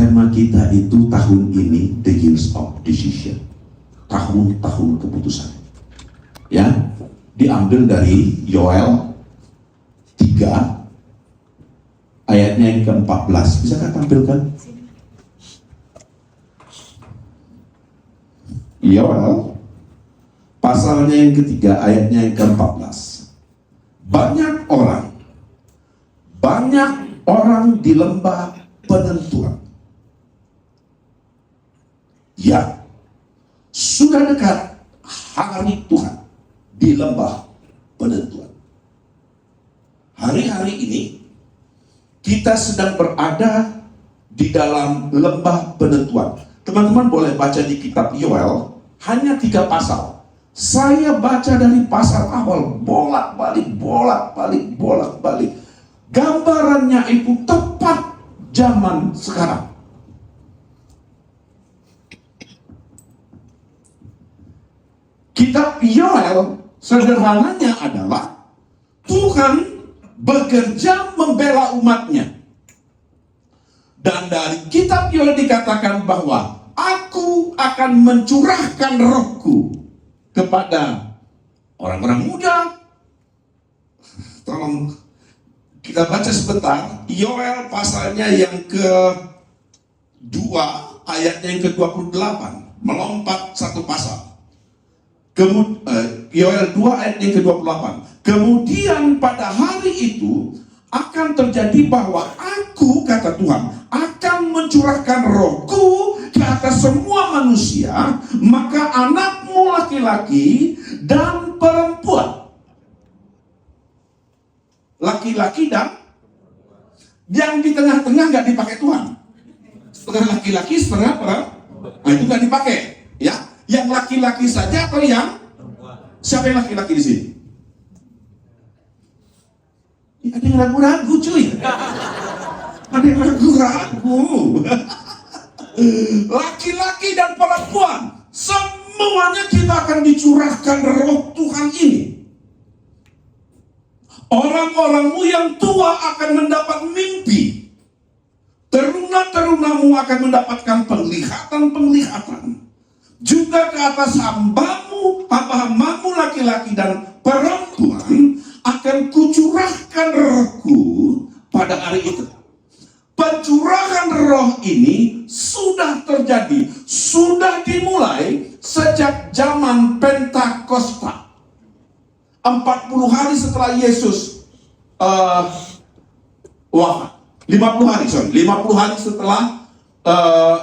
tema kita itu tahun ini the years of decision, tahun-tahun keputusan. Ya, diambil dari Yoel 3 ayatnya yang ke-14. Bisakah tampilkan? Yoel pasalnya yang ketiga ayatnya yang ke-14. Banyak orang di lembah penentuan. Ya, sudah dekat hari Tuhan di lembah penentuan. Hari-hari ini kita sedang berada di dalam lembah penentuan. Teman-teman boleh baca di kitab Yoel, hanya 3 pasal. Saya baca dari pasal awal, bolak-balik. Gambarannya itu tepat zaman sekarang. Kitab Yoel sederhananya adalah Tuhan bekerja membela umatnya. Dan dari kitab Yoel dikatakan bahwa aku akan mencurahkan rohku kepada orang-orang muda. Tolong kita baca sebentar Yoel pasalnya yang ke-2 ayatnya yang ke-28, melompat 1 pasal. Yoel 2 ayat yang ke-28. Kemudian pada hari itu akan terjadi bahwa aku, kata Tuhan, akan mencurahkan rohku ke atas semua manusia, maka anakmu laki-laki dan perempuan. Laki-laki dan yang di tengah-tengah nggak dipakai Tuhan. Setengah laki-laki, setengah perempuan. Nah, itu nggak dipakai, ya. Yang laki-laki saja atau yang siapa yang laki-laki di sini? Ya, ada yang ragu-ragu, cuy. Ada yang ragu-ragu. Laki-laki dan perempuan, semuanya kita akan dicurahkan roh Tuhan ini. Orang-orangmu yang tua akan mendapat mimpi. Teruna-terunamu akan mendapatkan penglihatan-penglihatan. Juga ke atas hamba-hambamu laki-laki dan perempuan akan kucurahkan rohku pada hari itu. Pencurahan roh ini sudah terjadi, sudah dimulai sejak zaman Pentakosta. 40 hari setelah Yesus wafat. 50 hari setelah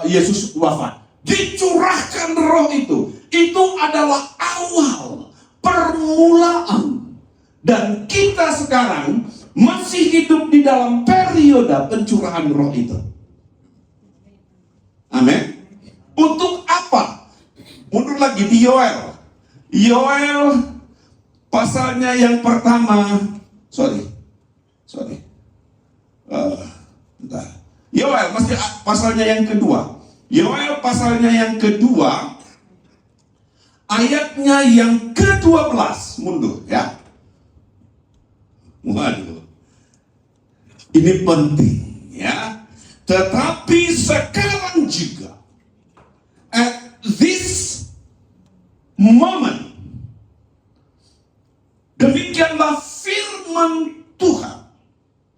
Yesus wafat. Dicurahkan roh itu. Itu adalah awal, permulaan. Dan kita sekarang masih hidup di dalam periode pencurahan roh itu. Amin. Untuk apa? Mundur lagi di Yoel. Yoel pasalnya yang pertama. Yoel masih pasalnya yang kedua. Yoel pasalnya yang kedua, ayatnya yang ke-12, mundur ya. Waduh, ini penting ya. Tetapi sekarang juga, at this moment, demikianlah firman Tuhan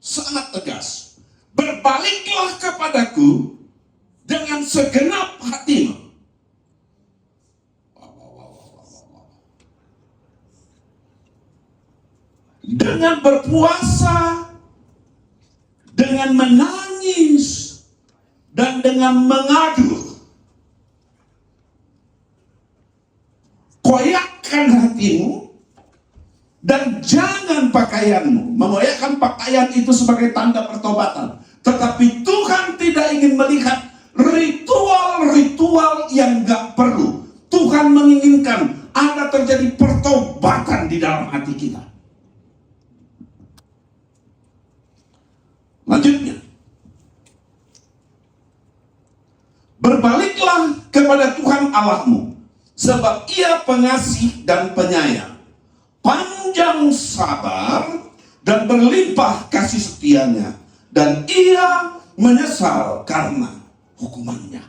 sangat tegas. Berbaliklah kepadaku dengan segenap hatimu. Dengan berpuasa, dengan menangis, dan dengan mengadu. Koyakkan hatimu, dan jangan pakaianmu. Mengoyakkan pakaian itu sebagai tanda pertobatan. Tetapi Tuhan tidak ingin melihat ritual-ritual yang gak perlu. Tuhan menginginkan ada terjadi pertobatan di dalam hati kita. Lanjutnya, berbaliklah kepada Tuhan Allahmu, sebab Ia pengasih dan penyayang, panjang sabar dan berlimpah kasih setianya, dan Ia menyesal karena hukumannya.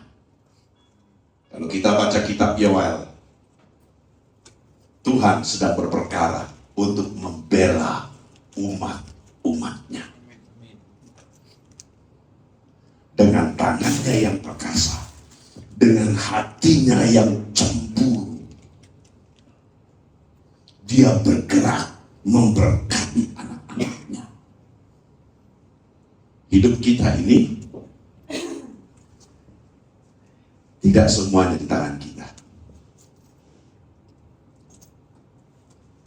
Kalau kita baca kitab Yoel, Tuhan sedang berperkara untuk membela umat-umatnya. Dengan tangannya yang perkasa, dengan hatinya yang cemburu, dia bergerak memberkati anak-anaknya. Hidup kita ini tidak semuanya di tangan kita.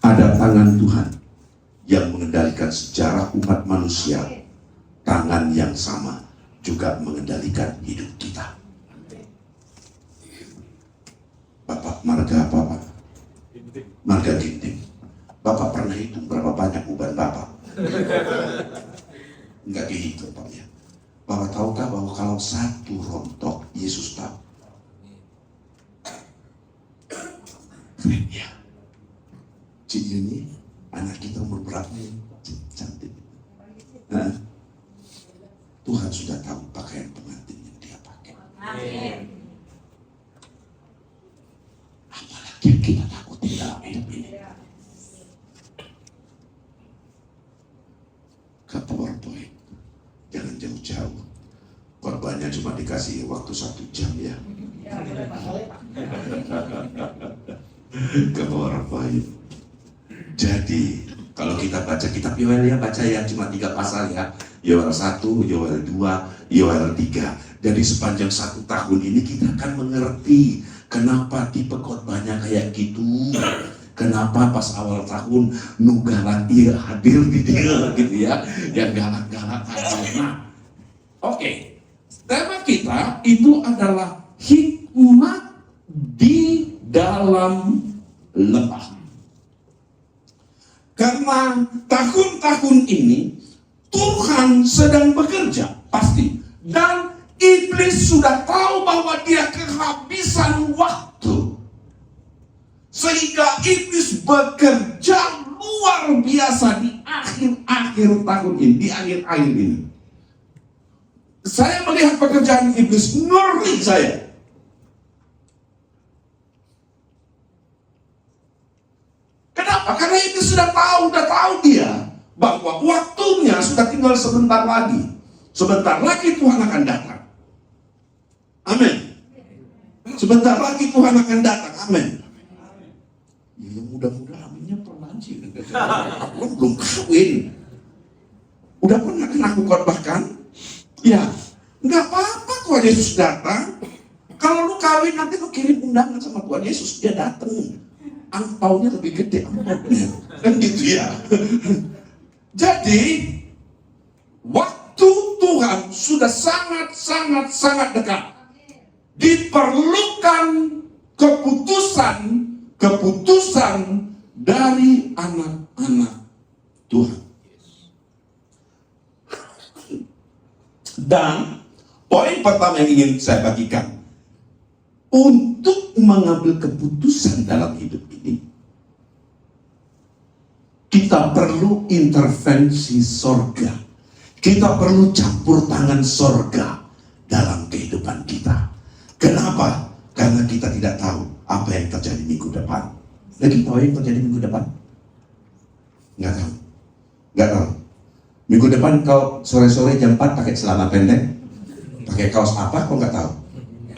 Ada tangan Tuhan yang mengendalikan sejarah umat manusia. Tangan yang sama juga mengendalikan hidup kita. Bapak marga apa, Pak? Marga Ginting. Bapak pernah hitung berapa banyak uban Bapak? Enggak dihitung, Pak ya. Bapak tahukah bahwa kalau satu rontok, Yesus tahu. Keren ya. Cik Yuni, anak kita umur berapa? Cantik. Nah, Tuhan sudah tahu pakaian pengantin yang dia pakai. Amin. Apalagi yang kita takuti dalam hidup ini. Ke PowerPoint, jangan jauh-jauh. Korbannya cuma dikasih waktu 1 jam ya. Ke PowerPoint. Jadi kalau kita baca kitab Yoel ya, baca yang cuma 3 pasal ya. Yoel 1, Yoel 2, Yoel 3. Jadi sepanjang 1 tahun ini kita akan mengerti kenapa tipe khotbahnya kayak gitu. Kenapa pas awal tahun Nugala dia hadir di dia gitu ya. Yang galak-galak. Nah, oke. Tema kita itu adalah hikmat di dalam lembah. Karena tahun-tahun ini Tuhan sedang bekerja, pasti. Dan iblis sudah tahu bahwa dia kehabisan waktu. Sehingga iblis bekerja luar biasa di akhir-akhir tahun ini, di akhir-akhir ini. Saya melihat pekerjaan iblis, ngeri saya. Kenapa? Karena iblis sudah tahu dia bahwa waktunya sudah tinggal sebentar lagi. Sebentar lagi Tuhan akan datang. Amin. Sebentar lagi Tuhan akan datang. Amin. Ya mudah-mudahan aminnya pelan sih. Aku belum kawin. Udah pernah kan aku khotbahkan? Ya, nggak apa-apa Tuhan Yesus datang. Kalau lu kawin nanti lu kirim undangan sama Tuhan Yesus, dia datang. Angpaunya lebih gede ampaunya. Kan gitu ya. Jadi waktu Tuhan sudah sangat dekat. Diperlukan keputusan dari anak-anak Tuhan. Dan poin pertama yang ingin saya bagikan, untuk mengambil keputusan dalam hidup ini, kita perlu intervensi sorga. Kita perlu campur tangan sorga dalam kehidupan kita. Kenapa? Karena kita tidak tahu apa yang terjadi minggu depan. Lagi tahu yang terjadi minggu depan? Nggak tahu. Nggak tahu. Minggu depan kau sore-sore jam 4 pakai celana pendek, pakai kaos apa? Kau nggak tahu.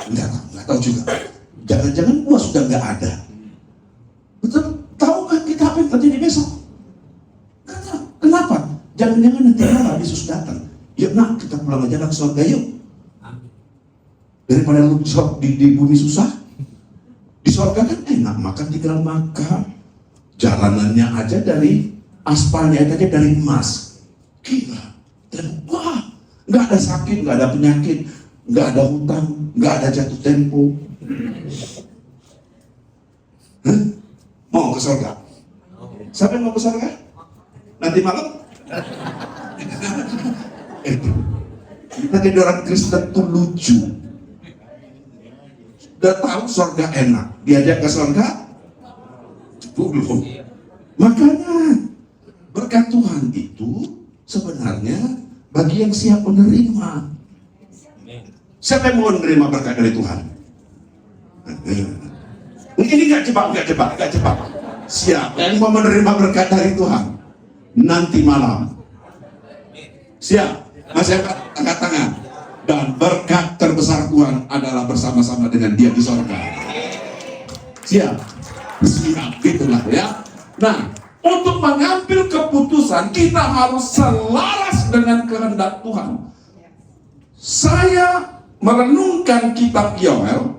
Nggak tahu juga. Jangan-jangan gua sudah nggak ada. Betul? Tahukah kita apa yang terjadi besok? Nggak tahu. Kenapa? Jangan-jangan nanti malam Yesus datang. Yuk nak, kita pulang aja ke surga yuk. Daripada lu di bumi susah, di surga kan enak, makan tinggal makan. Jalanannya aja dari aspalnya aja dari emas. Gila. Dan wah, nggak ada sakit, nggak ada penyakit, nggak ada hutang, nggak ada jatuh tempo. Hah? Mau ke surga? Siapa yang mau ke surga? Nanti malam? Kita jadi orang Kristen tuh lucu. Udah tahu surga enak, diajak ke surga? Belum. Makanya berkat Tuhan itu sebenarnya bagi yang siap menerima. Siapa yang mau menerima berkat dari Tuhan? Ini nggak jebak. Siapa yang mau menerima berkat dari Tuhan? Nanti malam. Siap? Masih angkat tangan. Dan berkat terbesar Tuhan adalah bersama-sama dengan Dia di sorga. Siap? Siap, itulah ya. Nah, untuk mengambil keputusan kita harus selaras dengan kehendak Tuhan. Saya merenungkan kitab Yoel.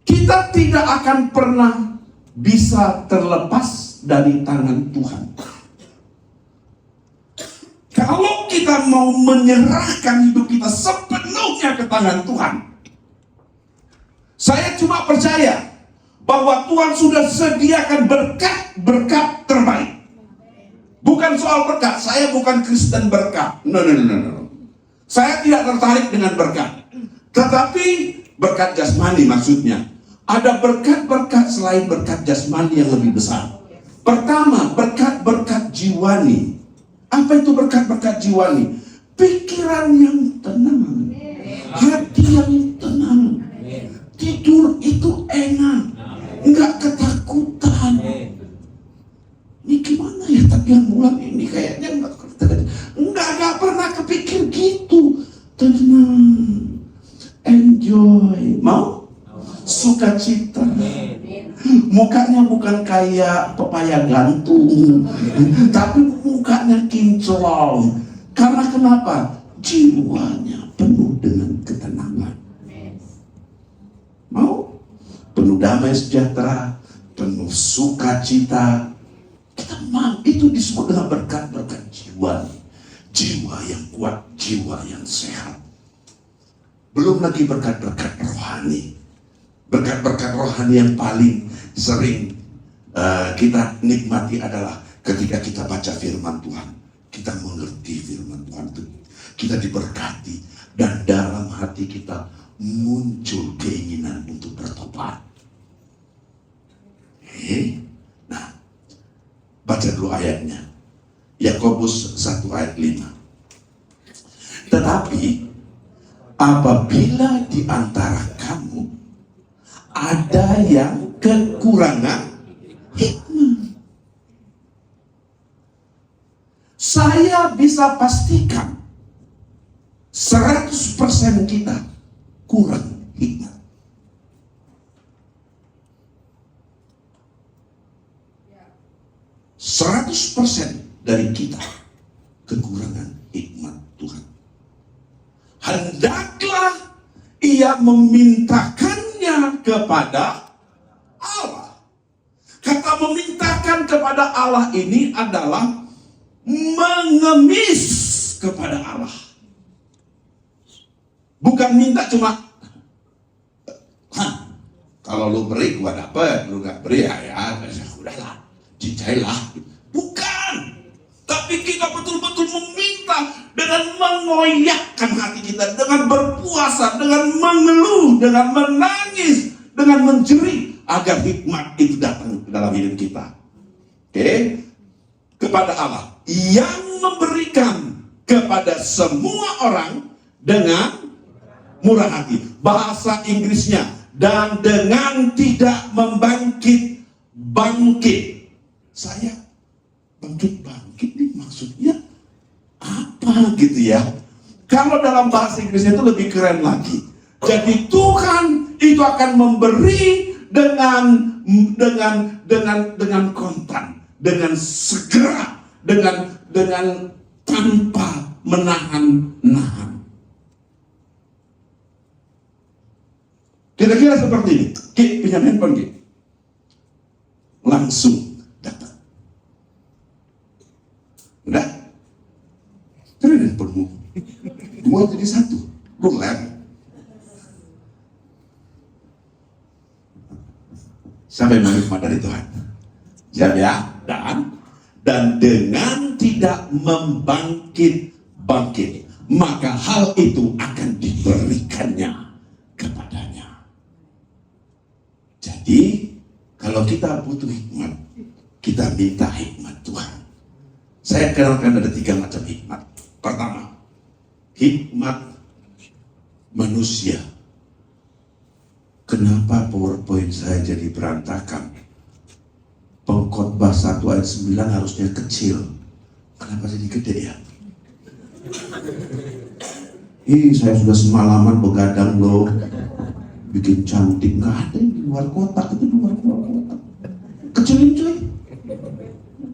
Kita tidak akan pernah bisa terlepas dari tangan Tuhan. Kalau kita mau menyerahkan hidup kita sepenuhnya ke tangan Tuhan, saya cuma percaya bahwa Tuhan sudah sediakan berkat terbaik. Bukan soal berkat, saya bukan Kristen berkat. No. Saya tidak tertarik dengan berkat. Tetapi berkat jasmani maksudnya. Ada berkat-berkat selain berkat jasmani yang lebih besar. Pertama, berkat-berkat jiwani. Apa itu berkat-berkat jiwani? Pikiran yang tenang, hati yang tenang, tidur itu enak, nggak ketakutan. Ini gimana ya tagihan bulan ini kayaknya nggak pernah kepikir gitu. Tenang, enjoy, mau sukacita. Mukanya bukan kayak pepaya gantung, tapi mukanya kinclong. Karena kenapa? Jiwanya penuh dengan ketenangan. Mau? Penuh damai sejahtera, penuh sukacita. Kita mau, itu disebut dengan berkat-berkat jiwa. Jiwa yang kuat, jiwa yang sehat. Belum lagi berkat-berkat rohani. Berkat-berkat rohani yang paling sering kita nikmati adalah ketika kita baca firman Tuhan. Kita mengerti firman Tuhan itu. Kita diberkati. Dan dalam hati kita muncul keinginan untuk bertobat. Nah, baca dulu ayatnya. Yakobus 1 ayat 5. Tetapi apabila di antara kamu ada yang kekurangan hikmah, saya bisa pastikan 100% kita kurang hikmah. Ya. 100% dari kita kekurangan hikmat Tuhan. Hendaklah ia memintakannya kepada Allah. Kata memintakan kepada Allah ini adalah mengemis kepada Allah. Bukan minta cuma, kalau lu beri gua dapet, lu gak beri ya udahlah, cicailah. Bukan. Tapi kita betul-betul meminta dengan mengoyakkan hati kita, dengan berpuasa, dengan mengeluh, dengan menangis, dengan menjerit agar hikmat itu datang ke dalam hidup kita. Oke? Kepada Allah yang memberikan kepada semua orang dengan murah hati. Bahasa Inggrisnya, dan dengan tidak bangkit. Saya bangkit nih maksudnya apa gitu ya? Kalau dalam bahasa Inggrisnya itu lebih keren lagi. Jadi Tuhan itu akan memberi dengan kontan, dengan segera, dengan tanpa menahan. Kira-kira seperti ini. Ki, pinjam handphone, Ki. Langsung dapat. Udah? Cari handphonemu. 2 jadi 1. Bulan. Sampai hikmat dari Tuhan. Siap ya? Dan dengan tidak bangkit, maka hal itu akan diberikannya kepadanya. Jadi, kalau kita butuh hikmat, kita minta hikmat Tuhan. Saya kenalkan ada 3 macam hikmat. Pertama, hikmat manusia. Kenapa PowerPoint saya jadi berantakan? Pengkhotbah 1 ayat 9 harusnya kecil. Kenapa jadi gede ya? Saya sudah semalaman begadang loh, bikin cantik, nggak ada yang di luar kotak, itu di luar kotak. Kecilin cuy.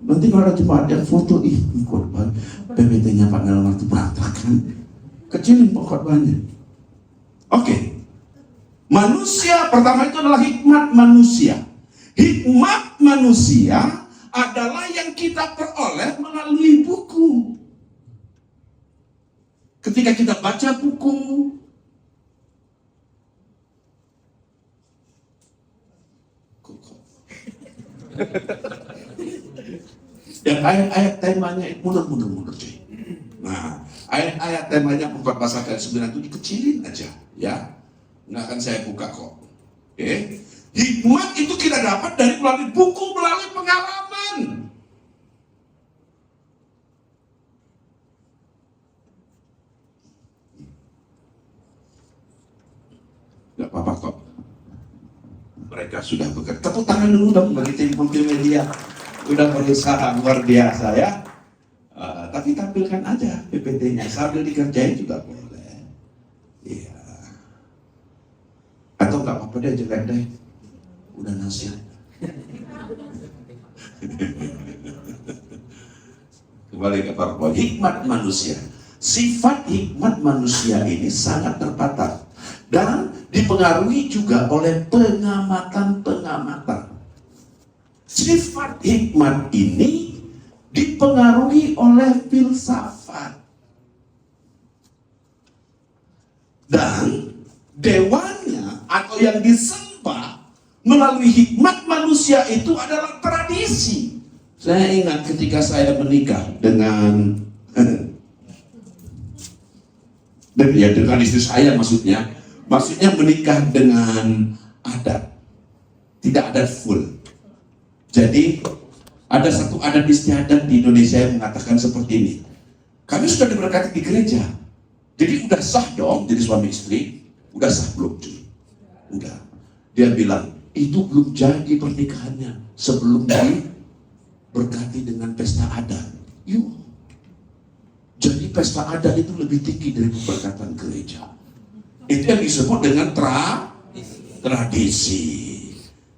Nanti kalau ada jemaat yang foto, khotbah PPT-nya Pak Nelmar itu berantakan. Kecilin pengkhotbahnya. Oke. Manusia pertama itu adalah hikmat manusia. Hikmat manusia adalah yang kita peroleh melalui buku. Ketika kita baca buku, dan ayat-ayat temanya mundur cuy. Nah, ayat-ayat temanya Pengkhotbah 1 ayat 9 itu dikecilin aja, ya. Nggak akan saya buka kok. Oke. Hikmat itu kita dapat dari melalui buku, melalui pengalaman. Nggak apa-apa kok. Mereka sudah bekerja. Tepuk tangan dulu dong bagi tim multimedia. Udah berusaha luar biasa ya. Tapi tampilkan aja PPT-nya sambil dikerjain juga boleh. Iya. Atau nggak apa-apa deh, jelek deh. Udah nasihat. Kembali ke PowerPoint. Hikmat manusia. Sifat hikmat manusia ini sangat terbatas dan dipengaruhi juga oleh pengamatan-pengamatan. Sifat hikmat ini dipengaruhi oleh filsafat. Dan dewanya atau yang disembah melalui hikmat manusia itu adalah tradisi. Saya ingat ketika saya menikah dengan dengan istri saya, maksudnya menikah dengan adat, tidak adat full. Jadi ada satu adat istiadat di Indonesia yang mengatakan seperti ini. Kami sudah diberkati di gereja, jadi udah sah dong jadi suami istri. Udah sah belum cuy? Udah. Dia bilang itu belum jadi pernikahannya sebelum diberkati dengan pesta adat. Yuk. Jadi pesta adat itu lebih tinggi dari pemberkatan gereja. Itu yang disebut dengan tradisi.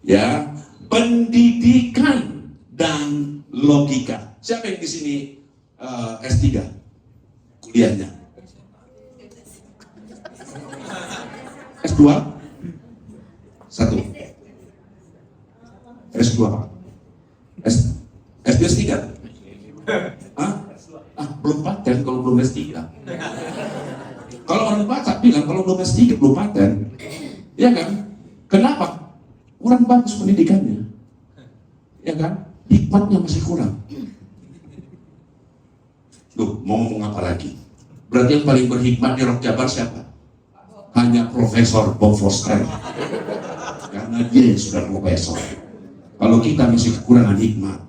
Ya, pendidikan dan logika. Siapa yang di sini S3 kuliahnya? S2? 1. S2. S2 S3? Belum paten kalau belum S3. Kalau orang Batak bilang kalau belum S3 belum paten. Ya kan? Kenapa? Kurang bagus pendidikannya. Ya kan? Hikmatnya masih kurang. Loh, mau ngomong apa lagi? Berarti yang paling berhikmat di Rock Jabar siapa? Hanya Profesor Bob Foster. Karena dia yang sudah profesor. Kalau kita masih kekurangan hikmat,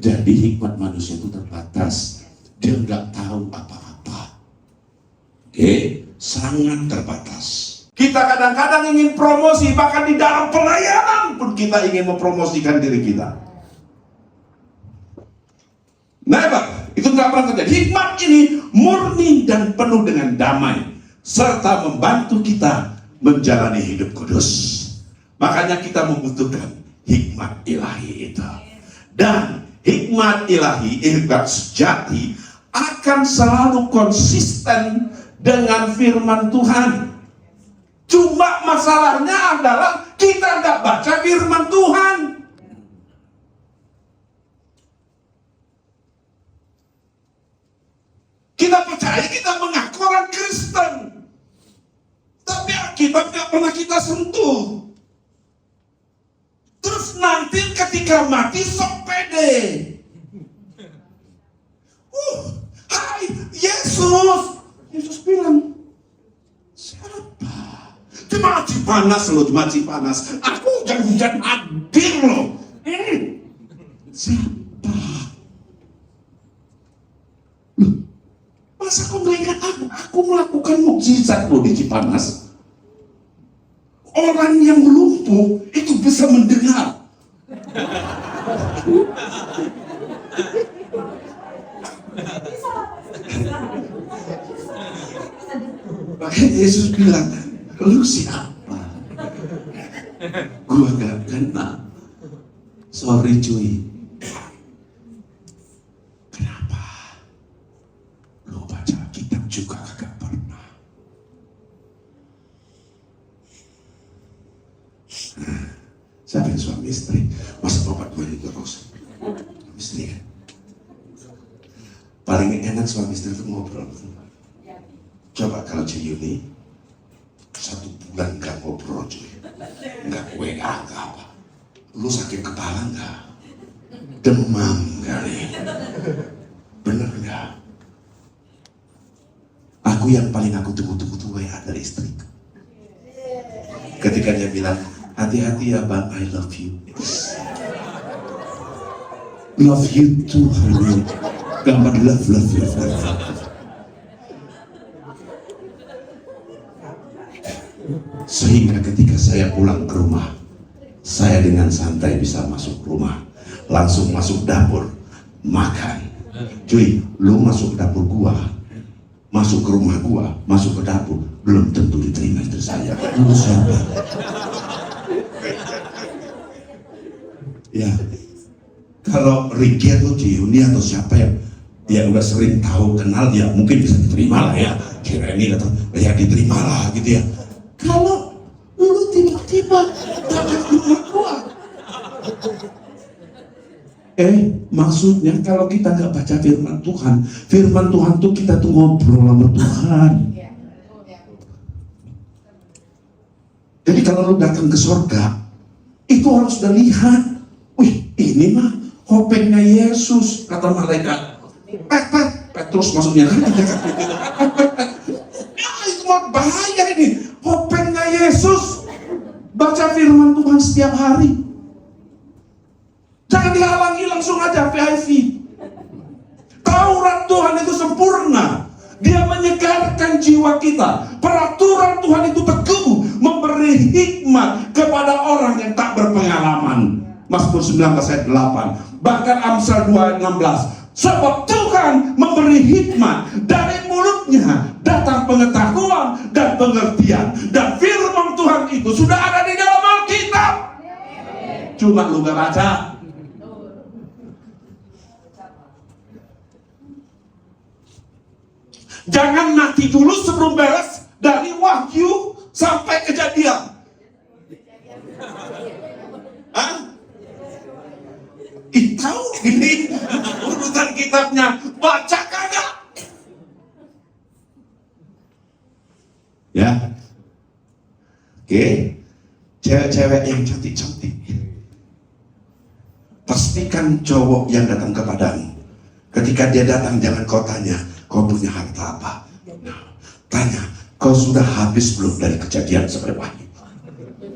jadi hikmat manusia itu terbatas. Dia nggak tahu apa-apa. Oke, sangat terbatas. Kita kadang-kadang ingin promosi, bahkan di dalam pelayanan pun kita ingin mempromosikan diri kita. Never, itu nggak pernah terjadi. Hikmat ini murni dan penuh dengan damai, serta membantu kita menjalani hidup kudus. Makanya kita membutuhkan hikmat ilahi itu. Dan hikmat ilahi, hikmat sejati akan selalu konsisten dengan firman Tuhan. Cuma masalahnya adalah kita nggak baca firman Tuhan. Kita percaya kita mengaku orang Kristen, tapi Alkitab nggak pernah kita sentuh. Terus nanti ketika mati sok pede. Hai Yesus. Yesus bilang, siapa? Jemaat Cipanas loh, jemaat Cipanas. Aku hujan-hujan hadir loh. Siapa? Loh, masa kau nggak ingat aku? Aku melakukan mukjizat mukjizat loh di Cipanas. Orang yang lumpuh itu bisa mendengar. Makanya Yesus bilang, lu siapa? Gua gak kena. Sorry cuy. Kenapa? Lu baca kitab juga kagak pernah. Siapa yang suami istri? Masa bapak gue itu terus? Istri kan? Paling enak suami istri itu ngobrol. Coba kalau Ciyuni 1 bulan gak ngobrol cuy, gak WA gak apa. Lu sakit kepala gak? Demam kali. Bener gak? Aku yang paling aku tunggu-tunggu tuh WA dari istriku. Ketika dia bilang, hati-hati ya bang, I love you. Love you too, honey. Gambar love. Sehingga ketika saya pulang ke rumah, saya dengan santai bisa masuk rumah, langsung masuk dapur, makan. Cuy, lu masuk ke dapur gua, masuk ke rumah gua, masuk ke dapur, belum tentu diterima istri saya. Lu siapa? Ya, kalau Ricky atau Ciyuni atau siapa yang dia udah sering tahu kenal, ya mungkin bisa diterima lah ya. Kira ini atau ya diterima lah gitu ya. Kalau lu tiba-tiba datang ke rumah gua, maksudnya kalau kita nggak baca firman Tuhan tuh kita tuh ngobrol sama Tuhan. Jadi kalau lu datang ke surga, itu orang sudah lihat, wih ini mah kopengnya Yesus, kata malaikat. Petrus maksudnya. Itu mah bahaya ini. Kopengnya Yesus. Baca firman Tuhan setiap hari. Jangan dihalangi, langsung aja VIP. Taurat Tuhan itu sempurna. Dia menyegarkan jiwa kita. Peraturan Tuhan itu teguh, memberi hikmat kepada orang yang tak berpengalaman. Mazmur 19 ayat 8. Bahkan Amsal 2 ayat 16. Sebab Tuhan memberi hikmat, dari mulutnya datang pengetahuan dan pengertian. Dan firman Tuhan itu sudah ada di dalam Alkitab. Cuma lu gak baca. Jangan mati dulu sebelum beres dari Wahyu sampai Kejadian. Hah? Tahu ini urutan kitabnya, baca kagak? Ya, oke, cewek-cewek yang cantik-cantik, pastikan cowok yang datang kepadamu, ketika dia datang jangan kau tanya, kau punya harta apa? Tanya, kau sudah habis belum dari Kejadian sampai Wahyu?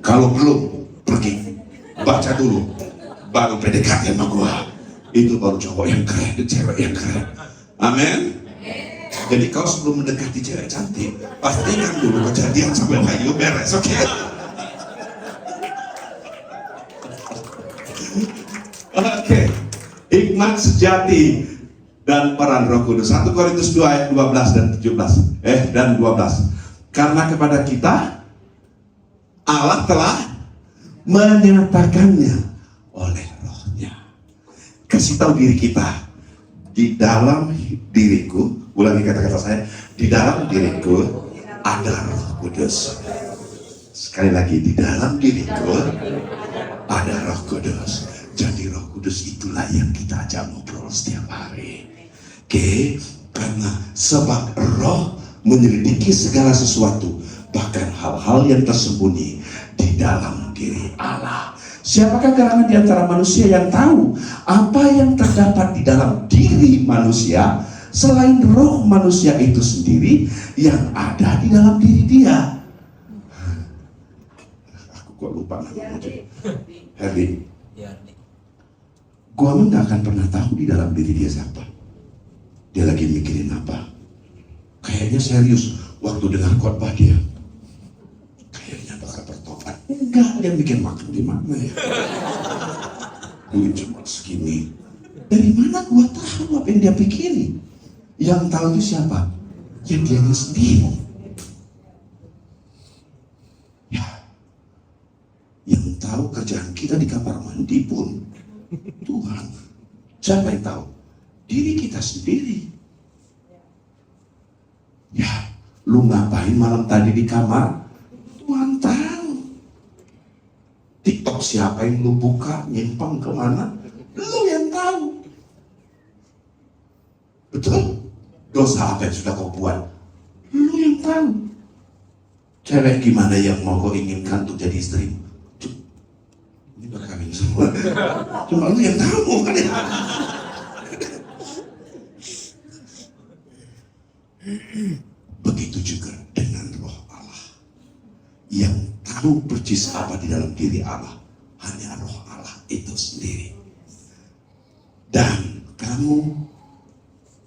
Kalau belum, pergi, baca dulu. Baru PDKT sama gua. Itu baru cowok yang keren, cewek yang keren. Amin. Jadi kau sebelum mendekati cewek cantik, pastikan dulu Kejadian sampai Wahyu beres, oke? Oke. Hikmat sejati dan peran Roh Kudus. 1 Korintus 2 ayat 12 dan 17. Dan 12. Karena kepada kita Allah telah menyatakannya oleh Rohnya. Kasih tahu diri kita, di dalam diriku, ulangi kata-kata saya, di dalam diriku ada Roh Kudus. Sekali lagi, di dalam diriku ada Roh Kudus. Jadi Roh Kudus itulah yang kita ajak ngobrol setiap hari. Oke, karena sebab Roh menyelidiki segala sesuatu, bahkan hal-hal yang tersembunyi di dalam diri Allah. Siapakah kalangan di antara manusia yang tahu apa yang terdapat di dalam diri manusia selain roh manusia itu sendiri yang ada di dalam diri dia? Aku kok lupa namanya. Herdi. Gua nggak akan pernah tahu di dalam diri dia siapa. Dia lagi mikirin apa? Kayaknya serius. Waktu dengar khotbah dia, kayaknya bakal bertobat. Enggak, yang bikin makan di mana ya? Duit cuma segini. Dari mana gua tahu apa yang dia pikirin? Yang tahu itu siapa? Ya dia sendiri. Ya, yang tahu kerjaan kita di kamar mandi pun Tuhan. Siapa yang tahu? Diri kita sendiri. Ya, lu ngapain malam tadi di kamar? Tuhan tahu. TikTok siapa yang lu buka, nyimpang kemana? Lu yang tahu. Betul? Dosa apa yang sudah kau buat? Lu yang tahu. Cewek gimana yang mau kau inginkan untuk jadi istri? Ini udah kawin semua. Cuma lu yang tahu kan ya? Begitu juga dengan roh Allah. Yang tahu persis apa di dalam diri Allah hanya roh Allah itu sendiri. Dan kamu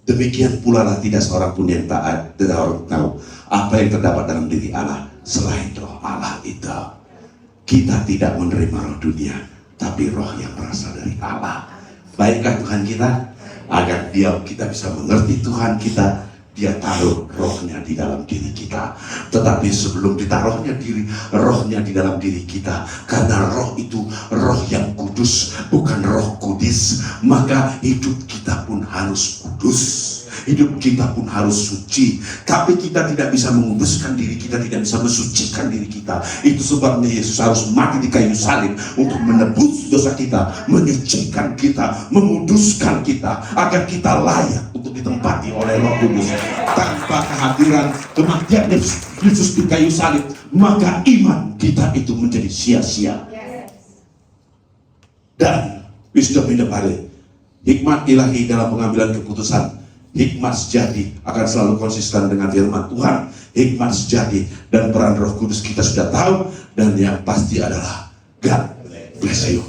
demikian pula lah tidak seorang pun yang tidak orang tahu apa yang terdapat dalam diri Allah selain roh Allah itu. Kita tidak menerima roh dunia, tapi roh yang berasal dari Allah. Baikkah Tuhan kita? Agar kita bisa mengerti Tuhan kita, dia taruh rohnya di dalam diri kita. Tetapi sebelum ditaruhnya rohnya di dalam diri kita, karena roh itu roh yang kudus, bukan roh kudis, maka hidup kita pun harus kudus. Hidup kita pun harus suci. Tapi kita tidak bisa menguduskan diri kita, tidak bisa mensucikan diri kita. Itu sebabnya Yesus harus mati di kayu salib untuk menebus dosa kita, menyucikan kita, menguduskan kita, agar kita layak untuk ditempati oleh Roh Kudus. Tanpa kehadiran kematian Yesus di kayu salib, maka iman kita itu menjadi sia-sia. Dan wisdom in the body, hikmat ilahi dalam pengambilan keputusan. Hikmat sejati akan selalu konsisten dengan firman Tuhan. Hikmat sejati dan peran Roh Kudus kita sudah tahu. Dan yang pasti adalah God bless you.